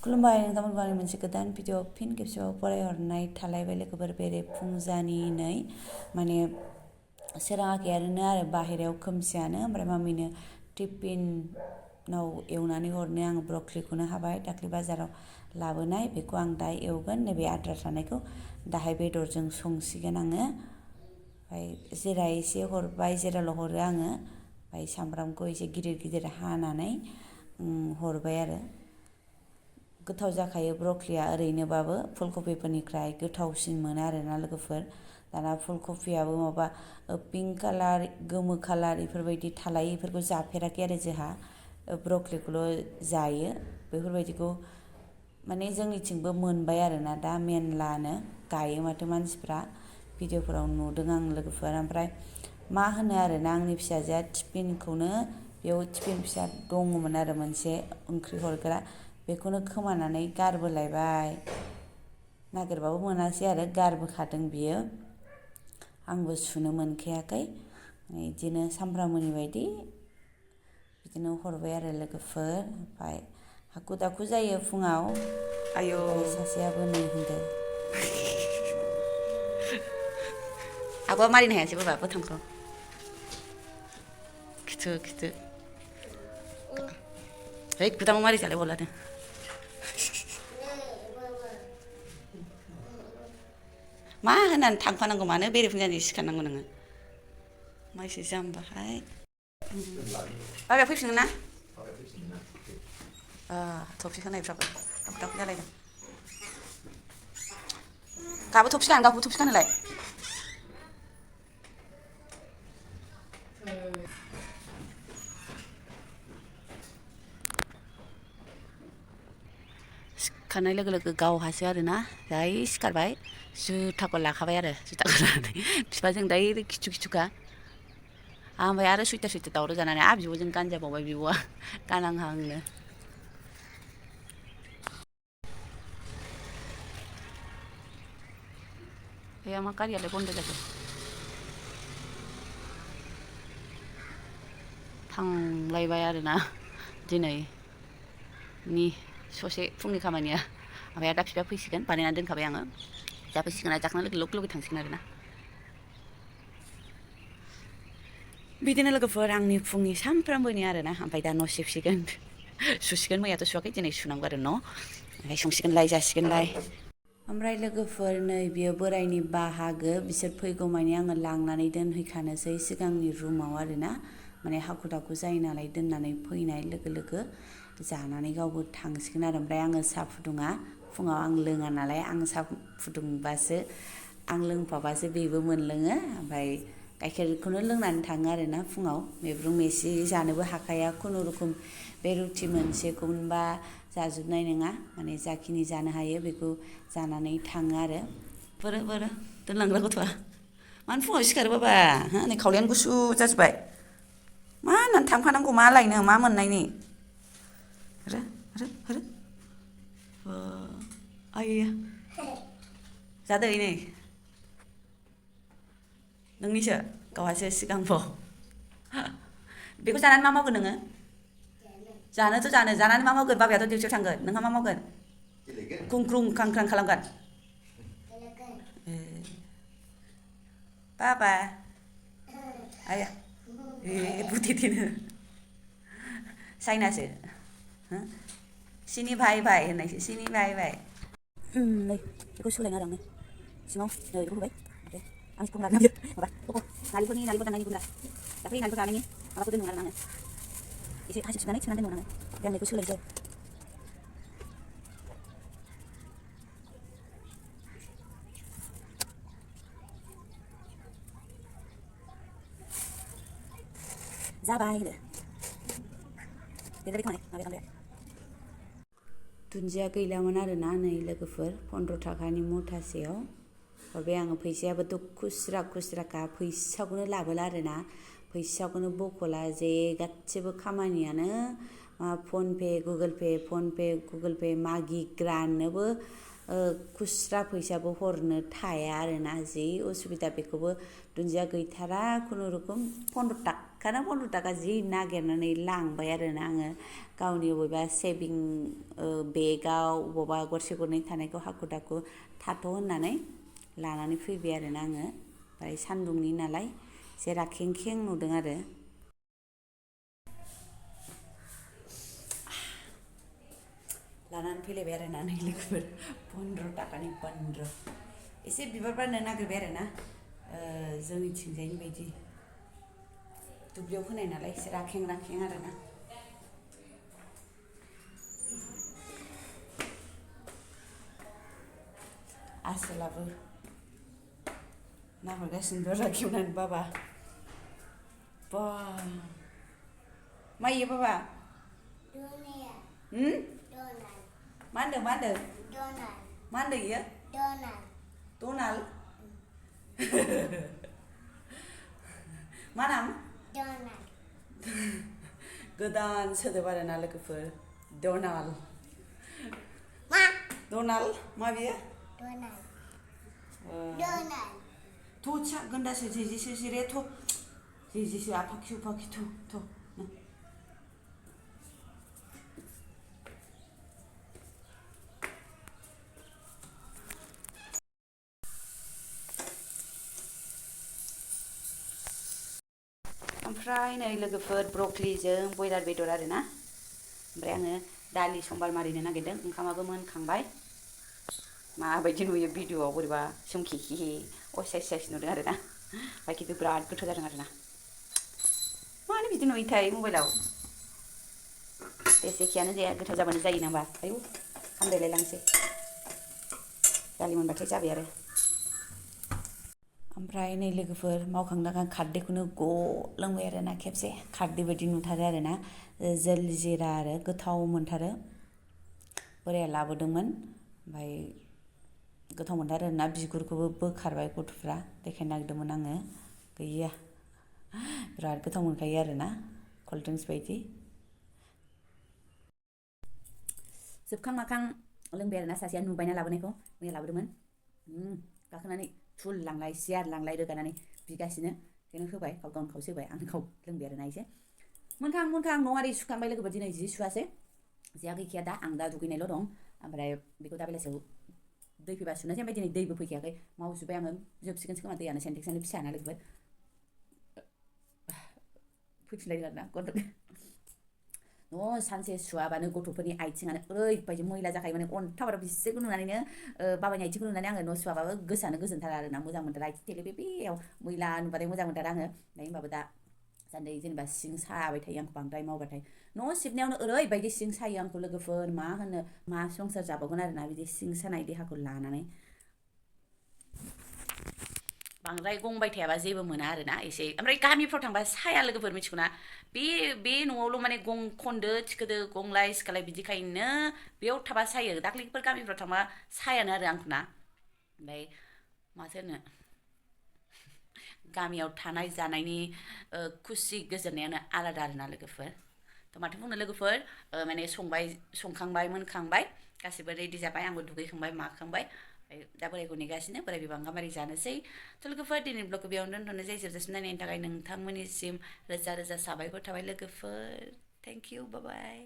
खुलुमबाय नोंथांमोनखौ आंनि मोनसे गोदान भिडिअ फिन खेबसेबाव फरायहरनाय थालायबाय लोगोफोर बेरेफुंजानि नै माने सोराङाखै आरो बाहेरायाव खोमसियानो ओमफ्राय मामिनो टिफिनाव एवनानै हरनो आं ब्रकलिखौनो हाबाय दाख्लै बाजाराव लाबोनाय बेखौ आं दा एवगोन नैबे आद्रा थानायखौ दाहाय बेदरजों संसिगोन आङो ओमफ्राय जिरा एसे हरबाय जिराल' हरो आङो ओमफ्राय सामब्रामखौ एसे गिदिर गिदिर हानानै हरबाय आरो गोथाव जाखायो ब्रकलिया ओरैनोबाबो फुलकबिफोरनिफ्राय गोथावसिन मोनो आरोना लोगोफोर दाना फुलकबियाबो माबा पिंक कालार गोमो कालार इफोरबायदि थालायो इफोरखौ जाफेराखै आरो जोंहा ब्रकलिखौल' जायो बेफोरबायदिखौ माने जोंनिथिंबो मोनबाय आरोना दा मेनलानो गायो माथो मानसिफ्रा भिडिअफोराव नुदों आं लोगोफोर ओमफ्राय मा होनो आरोना आंनि फिसाजोआ टिफिनखौनो बेयाव टिफिन फिसा दङमोन आरो मोनसे ओंख्रि हरग्रा बेखौनो खोमानानै गारबोलायबाय नागिरबाबो मोनासै आरो गारबोखादों बियो आंबो सुनो मोनखायाखै बिदिनो सामफ्रामबोनि बायदि बिदिनो हरबाय आरो लोगोफोर ओमफ्राय हाखु दाखु जायो फुङाव आयौ सासेयाबो नै होनदो आब'आ मारिनो हायासै बाबा बोथांखौ खिथु है गुदामाव मारि जालाय बलादों मा होननानै थांफानांगौ मानो बेरेफुंजानि सिखारनांगौ नोङो माइसो जाम्बाहाय बाबाया फैफिनगोन ना थफि होनायफ्राबो दाखु जालायदों गाबो थफि गान गावखौबो थफि गानहोलाय सिखारनाय लोगो लोगो गावहासो आरोना दाय सिखारबाय जुथाखौ लाखाबाय आरो जुथाखौ लानानै बिफाजों डाइरेक्ट खिथुखा ओमफ्राय आरो सुइटार दावराव जानानै बिब'जों गानजाबावबाय बिब'आ गानहांहांनो मा गारियालाय बन्द जाखो थांलायबाय आरोना दिनैनि ससे फुंनि खामानिया ओमफ्राय दा बिफाया फैसिगोन बानायनानै दोनखाबाय आङो जाफैसिगोन आरो जाखांना लोगो थांसिगोन आरोना बिदिनो लोगोफोर आंनि फुंनि सानफ्रामबोनि आरोना ओमफ्राय दा न' सिबसिगोन सुसिगोन मैयाथ' सुवाखै दिनै सुनांगौ आरो न' ओमफ्राय संसिगोनलाय जासिगोनलाय ओमफ्राय लोगोफोर नै बियो बोरायनि बाहागो बिसोर फैगौ मानि आङो लांनानै दोनहैखानोसै सिगांनि रुमाव आरोना माने हाखु दाखु जायो नालाय दोननानै फैनाय लोगो लोगो जानानै गावबो थांसिगोन आरो ओमफ्राय आङो साहा फुदुङा फुङाव आं लोङा नालाय आं साहा फुदुंबासो आं लोंफाबासो बेबो मोनलोङो ओमफ्राय गाइखेरखौनो लोंनानै थाङो आरोना फुङाव मेब्रुं मेसि जानोबो हाखाया खुनुरुखुम बे रुटि मोनसेखौबा जाजोबनाय नङा माने जाखिनि जानो हायो बेखौ जानानै थाङो आरो बोरो दोनलांग्रा गथ'आ मानो फुङाव सिखारो बाबा नै खावलायानो गुसु जाजोब्बाय मा होननानै थांफानांगौ मा लायनो मा मोननायनि आइया जादो नै नोंनिसो गावहासो सिगांबाव बेखौ जानानै मा मावगोन नोङो जानोथ' जानानै मा मावगोन बाबायाथ' डिउटियाव थांगोन नोंहा मा मावगोन खुंख्रुं खांख्रां खालामगोन बाबा आया बुथेथेनो चाइनासो सिनि भाइ होननायसो सिनि भाइ नै बेखौ सोलायना आरो आं सिङाव नै बेखौ होबाय आं सिखौ लानानै माबा नालेंखरनि दाननायनि गुन्दा दाख्लै नालेंखर जानायनि माबाखौ दोनदों आरो आङो एसे हासिब सिबनानै सोनानै दोनदों आङो ओमफ्राय आं बेखौ सोलायसै जाबाय दुन्दिया गैलामोन आरोना नै लोगोफोर 15 थाखानि मुथासेयाव हरबाय आङो फैसायाबोथ' खुस्राखा फैसाखौनो लाबोला आरोना फैसाखौनो बख'ला जे गासिबो खामानियानो फनपे गुगोल पे मागिग्रानोबो खुस्रा फैसाबो हरनो थाया आरोना जि उसुबिदा बेखौबो दुन्दिया गैथारा खुनुरुखुम 15 खाना 15 थाखा जि नागिरनानै लांबाय आरोना आङो गावनि बबेबा सेभिं बेगाव बबेबा गरसे गरनै थानायखौ हाखु दाखु थाथ' होननानै लानानै फैबाय आरोना आङो ओमफ्राय सान्दुंनि नालाय एसे राखें खें नुदों आरो लानानै फैलायबाय आरोना नै लोगोफोर 15 थाखानि 15 एसे बिबार बारनो नागिरबाय आरोना जोंनिथिंजायनि बायदि दुब्लियाव फोनाय नालाय एसे राखें राखें आरोना आसोलाबो नाहरगासिनो दं राखेवनानै बाबा बा मा इयो बाबा मा होनदों मा होनदों इयो डनाल मा नाम गोदान सोदोब आरोना लोगोफोर डनाल मा बियो थ' चा गन्दासो जेजेसो जिरे थ' जेजेसो आफाखि उफाखि थ' ओमफ्राय नै लोगोफोर ब्रकलिजों बयलार बेदर आरोना ओमफ्राय आङो दालि सम्बार मारिनो नागिरदों ओंखामाबो मोनखांबाय माबायदि नुयो भिडिअआव बोरैबा सोमखिखि असाइस नुदों आरोना ओमफ्राय खिन्थु बिराद गोथाव जादों आरोना मानो बिदि नुयोथाय मबाइलाव जेखियानो जाया गोथाव जाबानो जायो ना होमबा आयौ हामलायलायलांसै दालि मोनबाथाय जाबाय आरो ओमफ्राय नै लोगोफोर मावखांनानै खारदैखौनो लोंबाय आरोना खेबसे खारदै बायदि नुथारो आरोना जलजिरा आरो गोथाव मोनथारो बोराया लाबोदोंमोन ओमफ्राय गोथाव मोनथारो आरोना बिगुरखौबो बोखारबाय गथ'फ्रा देखायनो नागिरदोंमोन आङो गैया बिराद गोथाव मोनखायो आरोना कल्ड ड्रिंक्स बायदि जोबखां माखां लोंबाय आरोना सासेया नुबायना लाबोनायखौ मैया लाबोदोंमोन गाखोनानै फुल लांलाय सियार लांलाय रोगानानै बिगासिनो बेनो होबाय गावनो खावसे होबाय आंनो खाव लोंबाय आरोना एसे मोनखां न'आरि सुखांबाय लोगोफोर दिनै जि सुवासै जिया गैखाया दा आं दा दुगैनायल' दं ओमफ्राय बेखौ दा बेलासियाव दै फैबा सुनोसै ओमफ्राय दिनै दैबो फैखायाखै मावजोब्बाय आङो जोबसिगोनसो खोमा दैयानो सेन्टेक्सआनो फिसाना लोगोफोर फैफिनलायदों आरोना सानसे सुवाबानो गथ'फोरनि आथिङानो ओरैबायदि मैला जाखायो माने अन्थाबाराव बिसोरखौ नुनानैनो बाबानि आथिंखौ नुनानै आङो न' सुवाबाबो गोसोआनो गोजोनथारा आरोना मोजां मोनथारा आथिं थेलेबेयाव मैला नुबाथाय मोजां मोनथारा आङो होमबाबो दा सान्दै जेनेबा सिं साबाय थायो आंखौ बांद्राय मावबाथाय न' सिबनायावनो ओरैबायदि सिं सायो आंखौ लोगोफोर मा होनो मा संसार जाबावगोन आरोना बिदि सिं सानाय देहाखौ लानानै बांद्राय गंबाय थायाबा जेबो मोना आरोना एसे ओमफ्राय गामिफ्राव थांबा साया लोगोफोर मिथिगौना बे न'आवल' माने गं खनदो थिखोदो गंलाय सिखालाय बिदिखायनो बेयाव थाबा सायो दाख्लैफोर गामिफ्राव थांबा सायानो आरो आंखौना ओमफ्राय माथो होनो गामियाव थानाय जानायनि खुसि गोजोननायानो आलादा आरोना लोगोफोर थ' माथो बुंनो लोगोफोर माने संखांबाय मोनखांबाय गासिबो रेडि जाबाय आंबो दुगैखांबाय माखांबाय दा बोरायखौ नेगासिनो बोराय बिबा ओंखाम आरि जानोसै थ' लोगोफोर दिनैनि ब्लगखौ बेयावनो दोनथ'नोसै जोबजासिम नायनायनि थाखाय नोंथांमोननिसिम रोजा रोजा साबायखर थाबाय लोगोफोर थेंक इउ बाय बाय